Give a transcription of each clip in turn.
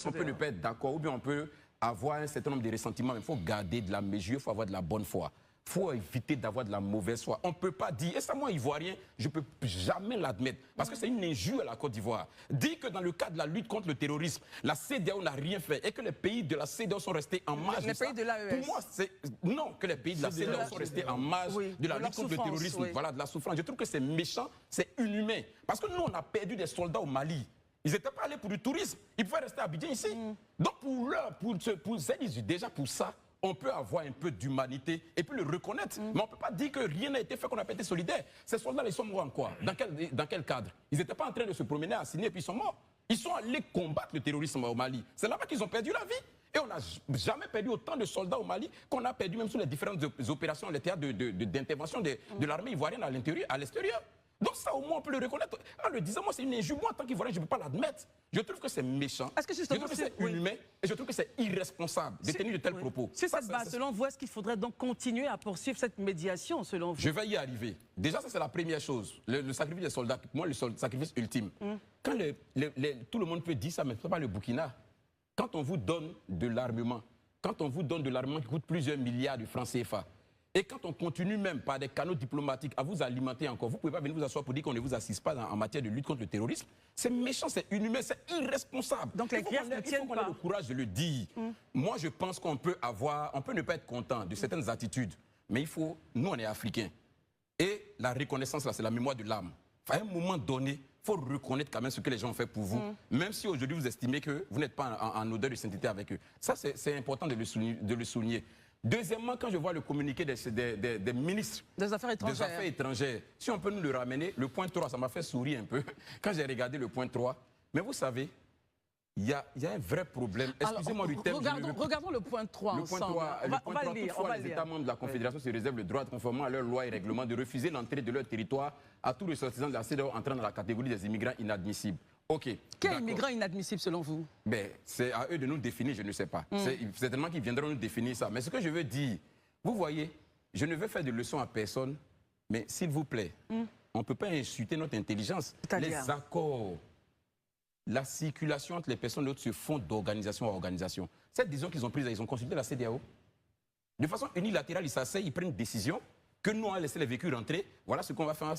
on peut ne pas être d'accord, ou bien on peut avoir un certain nombre de ressentiments, mais il faut garder de la mesure, il faut avoir de la bonne foi. Il faut éviter d'avoir de la mauvaise foi. On ne peut pas dire, et ça moi ivoirien, je ne peux jamais l'admettre, parce que c'est une injure à la Côte d'Ivoire. Dire que dans le cadre de la lutte contre le terrorisme, la CEDEAO n'a rien fait et que les pays de la CEDEAO sont restés en marge les pays de l'AES. Pour moi, c'est non, que les pays de la CEDEAO sont restés en marge de la lutte contre le terrorisme, voilà, de la souffrance. Je trouve que c'est méchant, c'est inhumain. Parce que nous, on a perdu des soldats au Mali. Ils n'étaient pas allés pour du tourisme. Ils pouvaient rester à Abidjan ici. Donc déjà pour ça, on peut avoir un peu d'humanité et puis le reconnaître. Mais on ne peut pas dire que rien n'a été fait, qu'on n'a pas été solidaire. Ces soldats, ils sont morts en quoi? Dans quel cadre? Ils n'étaient pas en train de se promener à Signé et puis ils sont morts. Ils sont allés combattre le terrorisme au Mali. C'est là-bas qu'ils ont perdu la vie. Et on n'a jamais perdu autant de soldats au Mali qu'on a perdu même sur les différentes opérations, les théâtres d'intervention de l'armée ivoirienne à l'intérieur, à l'extérieur. Donc ça, au moins, on peut le reconnaître. En le disant, moi, c'est une injure. Moi, en tant qu'Ivoirien, je ne peux pas l'admettre. Je trouve que c'est méchant. Est-ce que justement, je trouve que c'est inhumain et je trouve que c'est irresponsable de tenir de tels propos. Sur cette base, selon vous, est-ce qu'il faudrait donc continuer à poursuivre cette médiation, selon vous? Je vais y arriver. Déjà, ça, c'est la première chose. Le sacrifice des soldats, pour moi, le sacrifice ultime. Quand tout le monde peut dire ça, mais ce n'est pas le Burkina. Quand on vous donne de l'armement, qui coûte plusieurs milliards de francs CFA, et quand on continue même par des canaux diplomatiques à vous alimenter encore, vous ne pouvez pas venir vous asseoir pour dire qu'on ne vous assiste pas en matière de lutte contre le terrorisme. C'est méchant, c'est inhumain, c'est irresponsable. Donc les griefs ne tiennent pas. Il faut qu'on ait le courage de le dire. Moi, je pense qu'on peut ne pas être content de certaines attitudes, mais nous, on est Africains. Et la reconnaissance, là, c'est la mémoire de l'âme. À un moment donné, il faut reconnaître quand même ce que les gens ont fait pour vous, même si aujourd'hui vous estimez que vous n'êtes pas en odeur de sainteté avec eux. Ça, c'est important de le souligner. Deuxièmement, quand je vois le communiqué des ministres des Affaires étrangères, si on peut nous le ramener, le point 3, ça m'a fait sourire un peu quand j'ai regardé le point 3. Mais vous savez, il y a un vrai problème. Excusez-moi du terme. Regardons le point 3 ensemble. On va le lire. Toutefois, les États membres de la Confédération se réservent le droit, conformément à leurs lois et règlements, de refuser l'entrée de leur territoire à tous les ressortissants de la CEDEAO entrant dans la catégorie des immigrants inadmissibles. Ok. Quel immigrant inadmissible selon vous? C'est à eux de nous définir, je ne sais pas. C'est certainement qu'ils viendront nous définir ça. Mais ce que je veux dire, vous voyez, je ne veux faire de leçons à personne, mais s'il vous plaît, on ne peut pas insulter notre intelligence. Les accords, la circulation entre les personnes et l'autre se font d'organisation à organisation. Cette décision qu'ils ont prise, ils ont consulté la CEDEAO. De façon unilatérale, ils s'asseyent, ils prennent une décision que nous, on a laissé les véhicules rentrer. Voilà ce qu'on va faire,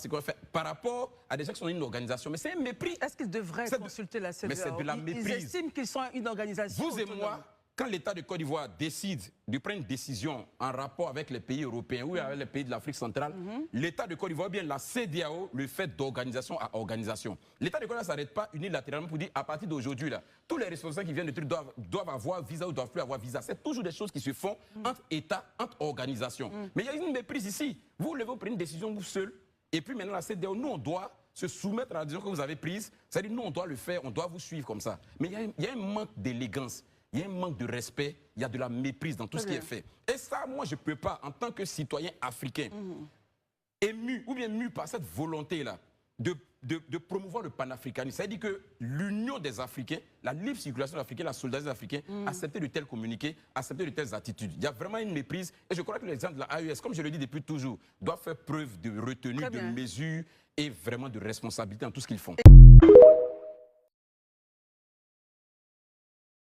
par rapport à des gens qui sont une organisation. Mais c'est un mépris. Est-ce qu'ils devraient consulter la CEDEAO? Mais c'est de la méprise. Ils estiment qu'ils sont une organisation. Vous et moi, quand l'État de Côte d'Ivoire décide de prendre une décision en rapport avec les pays européens ou avec les pays de l'Afrique centrale, l'État de Côte d'Ivoire, bien la CEDEAO, le fait d'organisation à organisation. L'État de Côte d'Ivoire ne s'arrête pas unilatéralement pour dire à partir d'aujourd'hui, tous les responsables qui viennent de trucs doivent avoir visa ou doivent plus avoir visa. C'est toujours des choses qui se font entre États, entre organisations. Mais il y a une méprise ici. Vous voulez prendre une décision vous seul, et puis maintenant la CEDEAO, nous on doit se soumettre à la décision que vous avez prise. C'est-à-dire nous on doit le faire, on doit vous suivre comme ça. Mais il y a un manque d'élégance. Il y a un manque de respect, il y a de la méprise dans tout ce qui est fait. Et ça, moi, je ne peux pas, en tant que citoyen africain, ému ou bien mu par cette volonté-là de promouvoir le panafricanisme. C'est-à-dire que l'union des Africains, la libre circulation des Africains, la solidarité des Africains, accepter de tels communiqués, accepter de telles attitudes. Il y a vraiment une méprise. Et je crois que les gens de la AES, comme je le dis depuis toujours, doivent faire preuve de retenue, de mesure et vraiment de responsabilité dans tout ce qu'ils font.